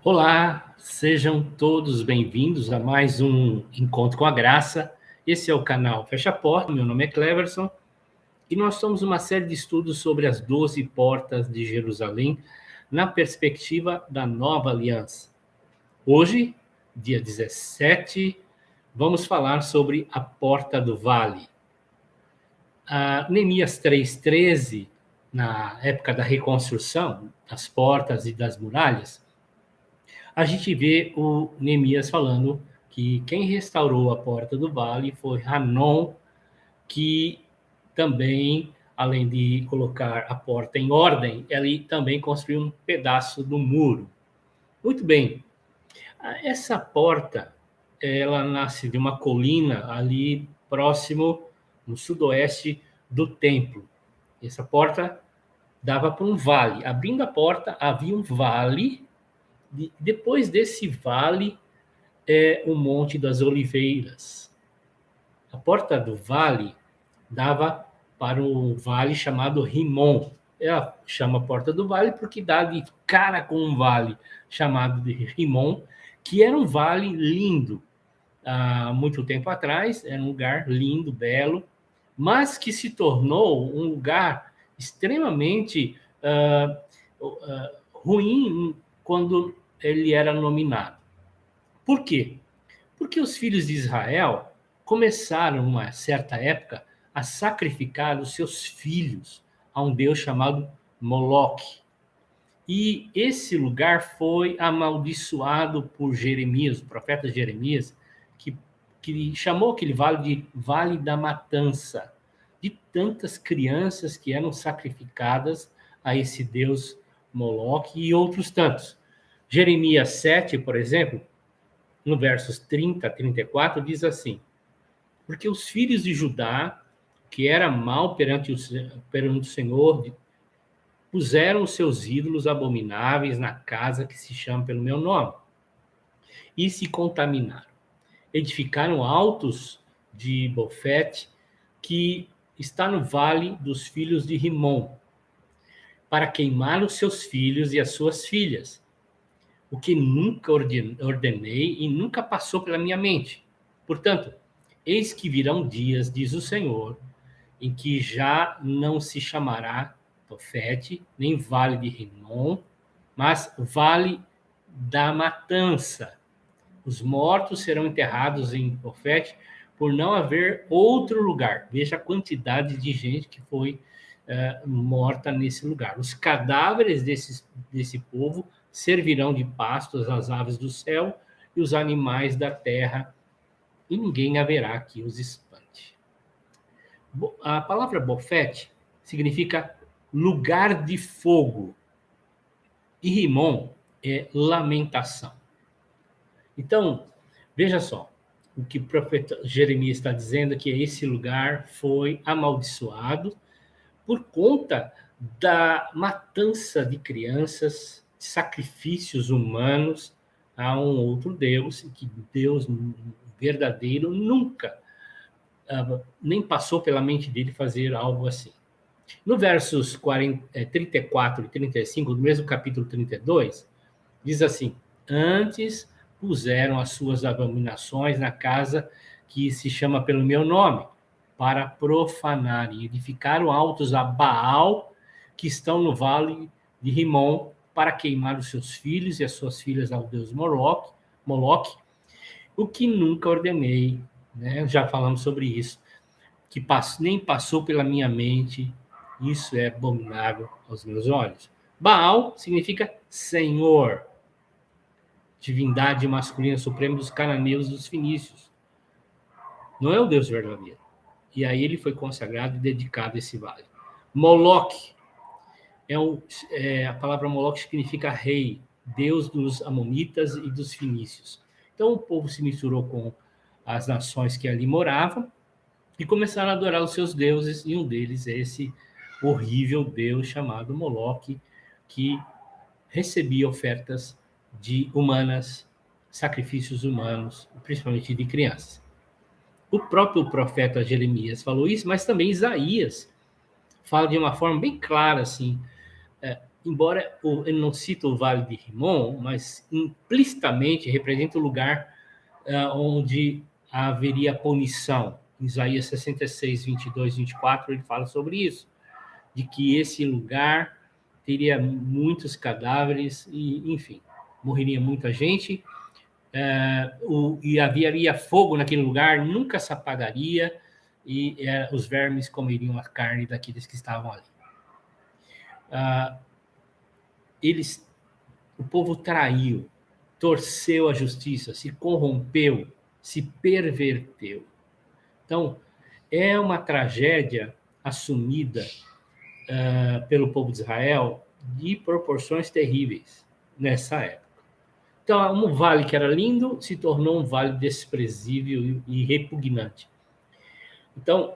Olá, sejam todos bem-vindos a mais um Encontro com a Graça. Esse é o canal Fecha a Porta, meu nome é Cleverson, e nós estamos numa série de estudos sobre as 12 portas de Jerusalém, na perspectiva da Nova Aliança. Hoje, dia 17, vamos falar sobre a Porta do Vale. Neemias 3:13, na época da reconstrução das portas e das muralhas, a gente vê o Neemias falando que quem restaurou a Porta do Vale foi Hanon, que também, além de colocar a porta em ordem, ele também construiu um pedaço do muro. Muito bem, essa porta, ela nasce de uma colina ali próximo, no sudoeste do templo. Essa porta dava para um vale. Abrindo a porta, havia um vale. Depois desse vale, o Monte das Oliveiras. A porta do vale dava para um vale chamado Rimon. Ela chama Porta do Vale porque dá de cara com um vale chamado de Rimon, que era um vale lindo. Há muito tempo atrás, era um lugar lindo, belo, mas que se tornou um lugar extremamente ruim quando ele era nominado. Por quê? Porque os filhos de Israel começaram, uma certa época, a sacrificar os seus filhos a um deus chamado Moloque. E esse lugar foi amaldiçoado por Jeremias, o profeta Jeremias, que chamou aquele vale de Vale da Matança, de tantas crianças que eram sacrificadas a esse deus Moloque e outros tantos. Jeremias 7, por exemplo, no versos 30 a 34, diz assim: porque os filhos de Judá, que era mal perante o Senhor, puseram os seus ídolos abomináveis na casa que se chama pelo meu nome, e se contaminaram. Edificaram altos de Bofete, que está no vale dos filhos de Rimon, para queimar os seus filhos e as suas filhas, o que nunca ordenei e nunca passou pela minha mente. Portanto, eis que virão dias, diz o Senhor, em que já não se chamará Tofete, nem Vale de Rinom, mas Vale da Matança. Os mortos serão enterrados em Tofete por não haver outro lugar. Veja a quantidade de gente que foi morta nesse lugar. Os cadáveres desse povo servirão de pastos às aves do céu e os animais da terra, e ninguém haverá que os espante. A palavra Bofete significa lugar de fogo, e Rimon é lamentação. Então, veja só, o que o profeta Jeremias está dizendo é que esse lugar foi amaldiçoado por conta da matança de crianças, sacrifícios humanos a um outro Deus, que Deus verdadeiro nunca nem passou pela mente dele fazer algo assim. No versos 34 e 35, do mesmo capítulo 32, diz assim: antes puseram as suas abominações na casa que se chama pelo meu nome, para profanar e edificaram altos a Baal, que estão no vale de Rimon, para queimar os seus filhos e as suas filhas ao deus Moloque, o que nunca ordenei, né? Já falamos sobre isso, que nem passou pela minha mente, isso é abominável aos meus olhos. Baal significa Senhor, divindade masculina suprema dos cananeus e dos fenícios. Não é o Deus verdadeiro. E aí ele foi consagrado e dedicado a esse vale. Moloque, a palavra Moloque significa rei, Deus dos amonitas e dos fenícios. Então o povo se misturou com as nações que ali moravam e começaram a adorar os seus deuses, e um deles é esse horrível deus chamado Moloque, que recebia ofertas humanas, sacrifícios humanos, principalmente de crianças. O próprio profeta Jeremias falou isso, mas também Isaías fala de uma forma bem clara assim: embora ele não cita o Vale de Rinom, mas implicitamente representa o lugar onde haveria punição. Em Isaías 66, 22, 24, ele fala sobre isso, de que esse lugar teria muitos cadáveres e, enfim, morreria muita gente, e haveria fogo naquele lugar, nunca se apagaria, e os vermes comeriam a carne daqueles que estavam ali. O povo traiu, torceu a justiça, se corrompeu, se perverteu. Então, é uma tragédia assumida pelo povo de Israel de proporções terríveis nessa época. Então, um vale que era lindo se tornou um vale desprezível e repugnante. Então,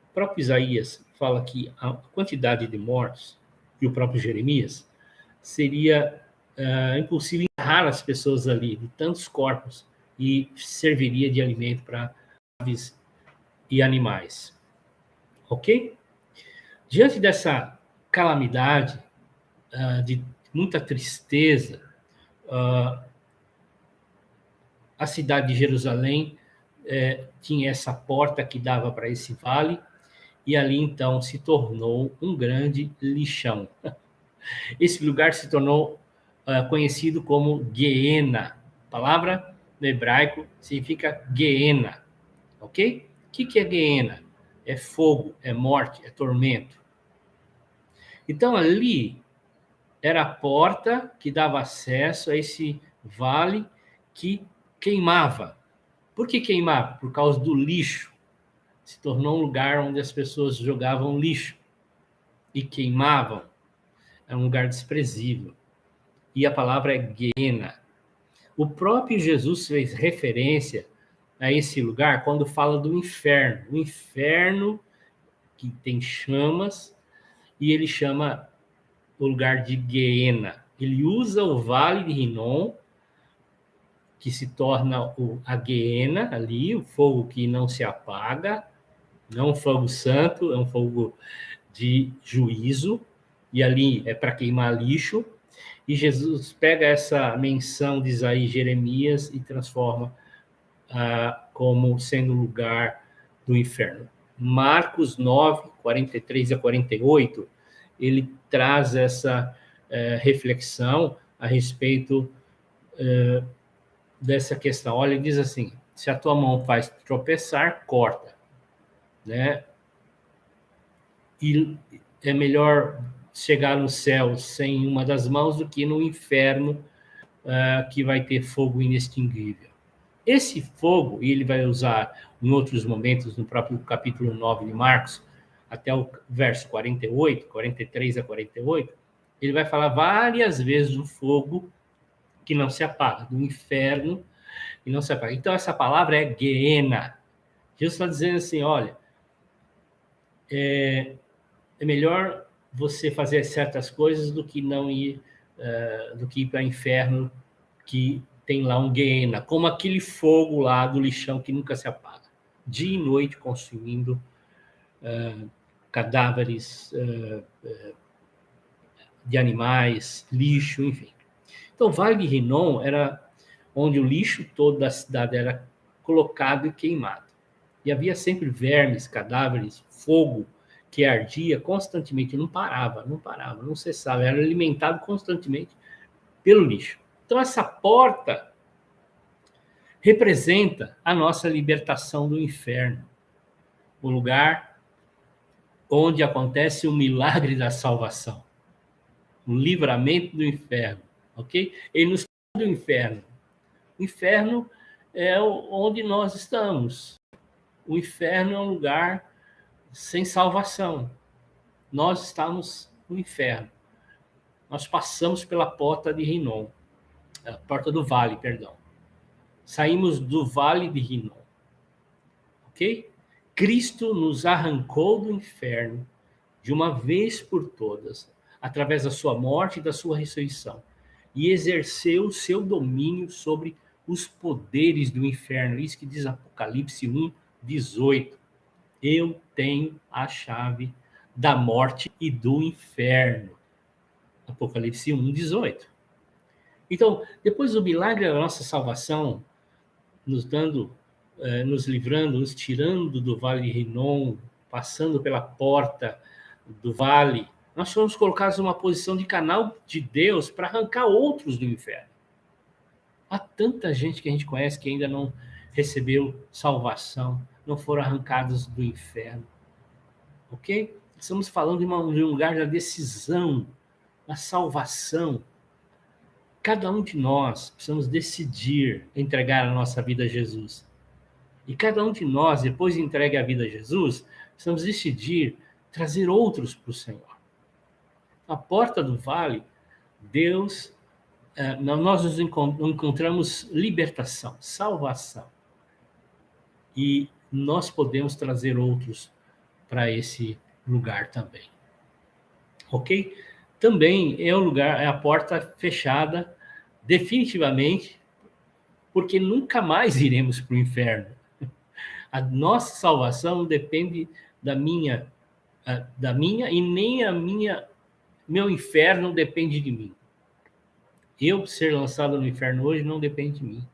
o próprio Isaías fala que a quantidade de mortos, e o próprio Jeremias, seria impossível enterrar as pessoas ali, de tantos corpos, e serviria de alimento para aves e animais. Ok? Diante dessa calamidade, de muita tristeza, a cidade de Jerusalém tinha essa porta que dava para esse vale, e ali então se tornou um grande lixão. Esse lugar se tornou conhecido como Geena. A palavra no hebraico significa Geena, ok? O que é Geena? É fogo, é morte, é tormento. Então ali era a porta que dava acesso a esse vale que queimava. Por que queimava? Por causa do lixo. Se tornou um lugar onde as pessoas jogavam lixo e queimavam. É um lugar desprezível. E a palavra é Geena. O próprio Jesus fez referência a esse lugar quando fala do inferno. O inferno que tem chamas, e ele chama o lugar de Geena. Ele usa o Vale de Rinom, que se torna a Geena ali, o fogo que não se apaga, não é um fogo santo, é um fogo de juízo, e ali é para queimar lixo. E Jesus pega essa menção de Isaías e Jeremias e transforma como sendo o lugar do inferno. Marcos 9, 43 a 48, ele traz essa reflexão a respeito dessa questão. Olha, ele diz assim: se a tua mão faz tropeçar, corta, né? E é melhor chegar no céu sem uma das mãos do que no inferno, que vai ter fogo inextinguível. Esse fogo, e ele vai usar em outros momentos, no próprio capítulo 9 de Marcos, até o verso 48, 43 a 48, ele vai falar várias vezes do fogo que não se apaga, do inferno que não se apaga. Então, essa palavra é Geena. Jesus está dizendo assim, olha, é melhor você fazer certas coisas do que não ir, do que ir para o inferno, que tem lá um Geena, como aquele fogo lá do lixão que nunca se apaga, dia e noite consumindo cadáveres de animais, lixo, enfim. Então, Vale de Rinom era onde o lixo todo da cidade era colocado e queimado. E havia sempre vermes, cadáveres, fogo que ardia constantemente, não parava, não cessava, era alimentado constantemente pelo lixo. Então, essa porta representa a nossa libertação do inferno, o lugar onde acontece o milagre da salvação, o livramento do inferno, ok? Ele nos tira do inferno. O inferno é onde nós estamos. O inferno é um lugar sem salvação. Nós estamos no inferno. Nós passamos pela porta de Rinom, a porta do vale, perdão. Saímos do vale de Rinom. Ok? Cristo nos arrancou do inferno de uma vez por todas, através da sua morte e da sua ressurreição, e exerceu o seu domínio sobre os poderes do inferno. Isso que diz Apocalipse 1, 18. Eu tenho a chave da morte e do inferno. Apocalipse 1:18. Então, depois do milagre da nossa salvação, nos livrando, nos tirando do vale de Rinom, passando pela porta do vale, nós fomos colocados numa posição de canal de Deus para arrancar outros do inferno. Há tanta gente que a gente conhece que ainda não recebeu salvação, não foram arrancados do inferno. Ok? Estamos falando de um lugar da decisão, da salvação. Cada um de nós precisamos decidir entregar a nossa vida a Jesus. E cada um de nós, depois de entregue a vida a Jesus, precisamos decidir trazer outros para o Senhor. Na porta do vale, Deus, nós nos encontramos libertação, salvação. E nós podemos trazer outros para esse lugar também. Ok? Também é um lugar, é a porta fechada definitivamente, porque nunca mais iremos para o inferno. A nossa salvação depende da minha e nem meu inferno depende de mim. Eu ser lançado no inferno hoje não depende de mim.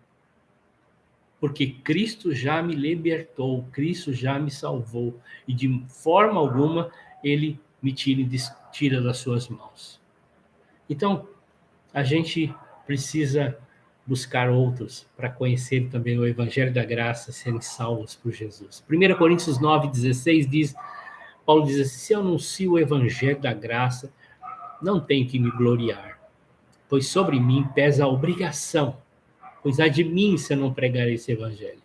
Porque Cristo já me libertou, Cristo já me salvou. E de forma alguma ele me tira das suas mãos. Então, a gente precisa buscar outros para conhecer também o Evangelho da Graça, serem salvos por Jesus. 1 Coríntios 9:16 diz, Paulo diz assim, se eu anuncio o Evangelho da Graça, não tenho que me gloriar, pois sobre mim pesa a obrigação, pois há de mim se eu não pregar esse Evangelho.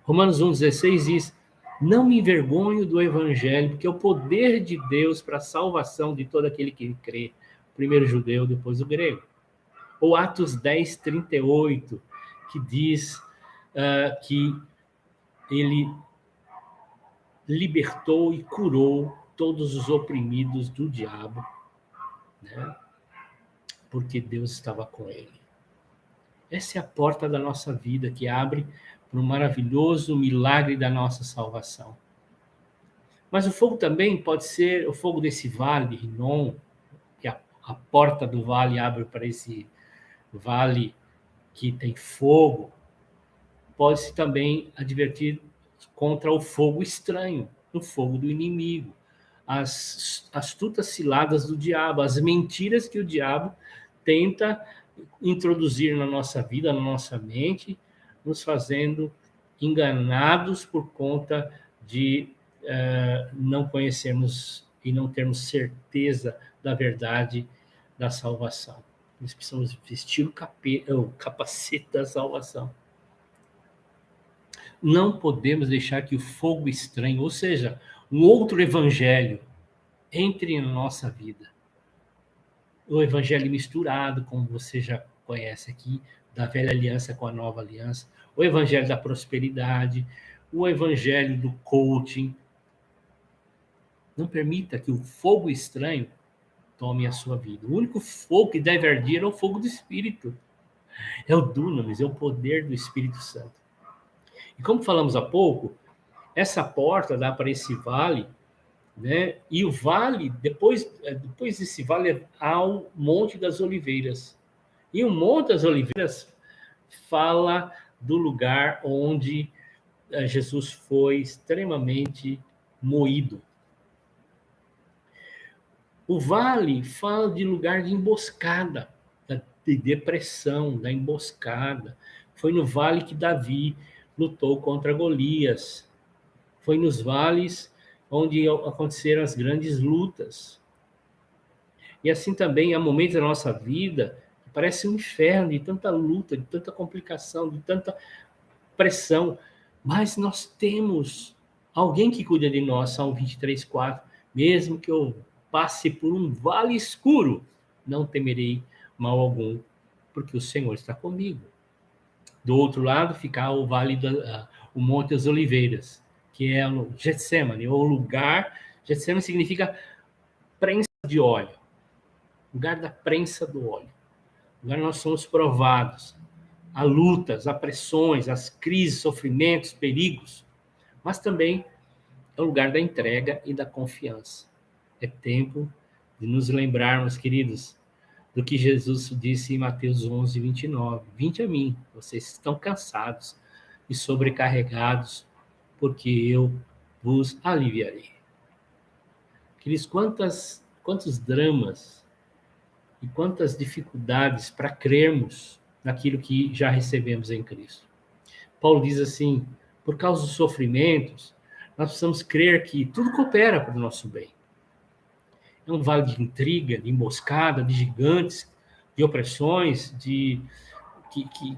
Romanos 1:16 diz, não me envergonho do Evangelho, porque é o poder de Deus para a salvação de todo aquele que crê, primeiro o judeu, depois o grego. Ou Atos 10:38, que diz que ele libertou e curou todos os oprimidos do diabo, né? Porque Deus estava com ele. Essa é a porta da nossa vida que abre para o maravilhoso milagre da nossa salvação. Mas o fogo também pode ser o fogo desse vale de Rinom, que a porta do vale abre para esse vale que tem fogo. Pode-se também advertir contra o fogo estranho, o fogo do inimigo, as astutas ciladas do diabo, as mentiras que o diabo tenta introduzir na nossa vida, na nossa mente, nos fazendo enganados por conta de não conhecermos e não termos certeza da verdade da salvação. Nós precisamos vestir o capacete da salvação. Não podemos deixar que o fogo estranho, ou seja, um outro evangelho, entre na nossa vida. O evangelho misturado, como você já conhece aqui, da velha aliança com a nova aliança, o evangelho da prosperidade, o evangelho do coaching. Não permita que o fogo estranho tome a sua vida. O único fogo que deve arder é o fogo do Espírito. É o dunamis, é o poder do Espírito Santo. E como falamos há pouco, essa porta dá para esse vale, né? E o vale, depois desse vale, há o Monte das Oliveiras. E o Monte das Oliveiras fala do lugar onde Jesus foi extremamente moído. O vale fala de lugar de emboscada, de depressão, da emboscada. Foi no vale que Davi lutou contra Golias. Foi nos vales onde aconteceram as grandes lutas. E assim também há momentos da nossa vida que parece um inferno, de tanta luta, de tanta complicação, de tanta pressão. Mas nós temos alguém que cuida de nós, Salmo 23:4. Mesmo que eu passe por um vale escuro, não temerei mal algum, porque o Senhor está comigo. Do outro lado fica o vale o Monte das Oliveiras, que é o Getsemane, ou lugar. Getsemane significa prensa de óleo, lugar da prensa do óleo. Lugar nós somos provados. Há lutas, há pressões, há crises, sofrimentos, perigos, mas também é o lugar da entrega e da confiança. É tempo de nos lembrarmos, queridos, do que Jesus disse em Mateus 11, 29. Vinde a mim, vocês estão cansados e sobrecarregados, porque eu vos aliviarei. Queridos, quantos dramas e quantas dificuldades para crermos naquilo que já recebemos em Cristo. Paulo diz assim, por causa dos sofrimentos, nós precisamos crer que tudo coopera para o nosso bem. É um vale de intriga, de emboscada, de gigantes, de opressões, que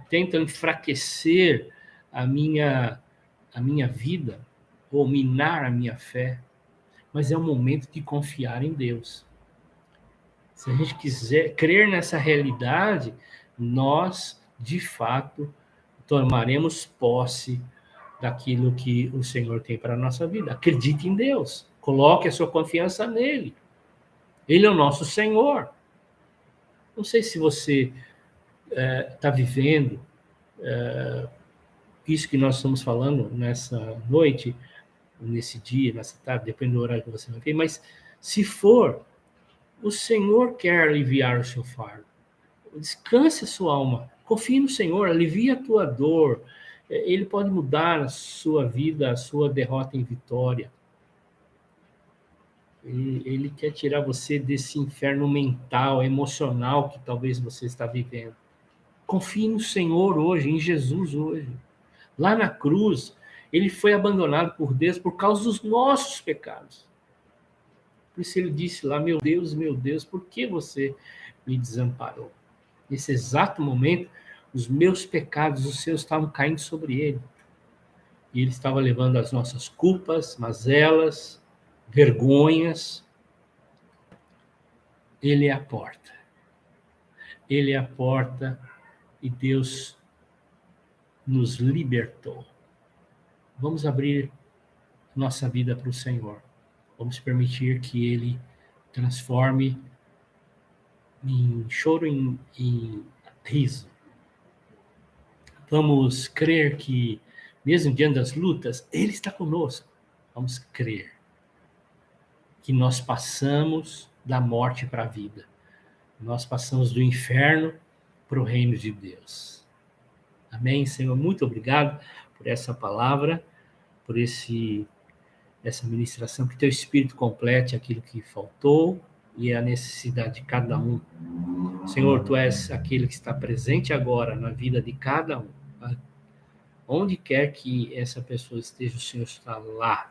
tentam enfraquecer a minha vida, ou minar a minha fé. Mas é um momento de confiar em Deus. Se a gente quiser crer nessa realidade, nós, de fato, tomaremos posse daquilo que o Senhor tem para a nossa vida. Acredite em Deus. Coloque a sua confiança nele. Ele é o nosso Senhor. Não sei se você está vivendo isso que nós estamos falando nessa noite, nesse dia, nessa tarde, depende do horário que você vai ver, mas se for, o Senhor quer aliviar o seu fardo. Descanse a sua alma. Confie no Senhor, alivia a tua dor. Ele pode mudar a sua vida, a sua derrota em vitória. Ele quer tirar você desse inferno mental, emocional que talvez você está vivendo. Confie no Senhor hoje, em Jesus hoje. Lá na cruz, ele foi abandonado por Deus por causa dos nossos pecados. Por isso ele disse lá, meu Deus, por que você me desamparou? Nesse exato momento, os meus pecados, os seus, estavam caindo sobre ele. E ele estava levando as nossas culpas, mazelas, vergonhas. Ele é a porta. Ele é a porta e Deus nos libertou. Vamos abrir nossa vida para o Senhor. Vamos permitir que Ele transforme em choro em riso. Vamos crer que, mesmo diante das lutas, Ele está conosco. Vamos crer que nós passamos da morte para a vida. Nós passamos do inferno para o reino de Deus. Amém, Senhor? Muito obrigado por essa palavra, por essa ministração, que teu Espírito complete aquilo que faltou e a necessidade de cada um. Senhor, tu és aquele que está presente agora na vida de cada um. Onde quer que essa pessoa esteja, o Senhor está lá.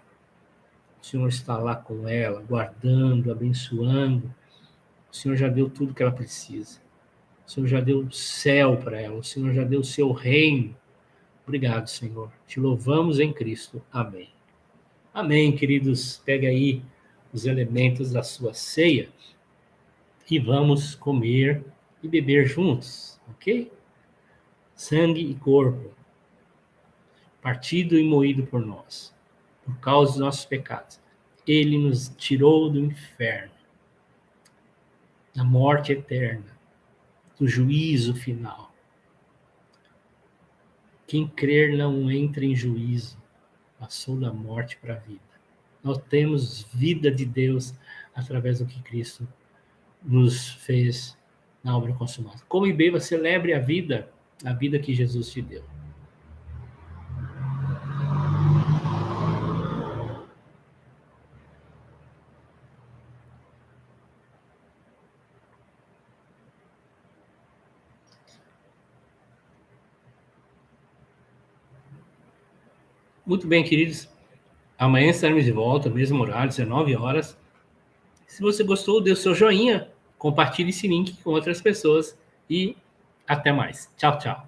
O Senhor está lá com ela, guardando, abençoando. O Senhor já deu tudo que ela precisa. O Senhor já deu o céu para ela. O Senhor já deu o seu reino. Obrigado, Senhor. Te louvamos em Cristo. Amém. Amém, queridos. Pega aí os elementos da sua ceia e vamos comer e beber juntos, ok? Sangue e corpo, partido e moído por nós, por causa dos nossos pecados. Ele nos tirou do inferno, da morte eterna, do juízo final. Quem crer não entra em juízo, passou da morte para a vida. Nós temos vida de Deus através do que Cristo nos fez na obra consumada. Como e beba, celebre a vida que Jesus te deu. Muito bem, queridos. Amanhã estaremos de volta, mesmo horário, 19 horas. Se você gostou, dê o seu joinha, compartilhe esse link com outras pessoas e até mais. Tchau, tchau.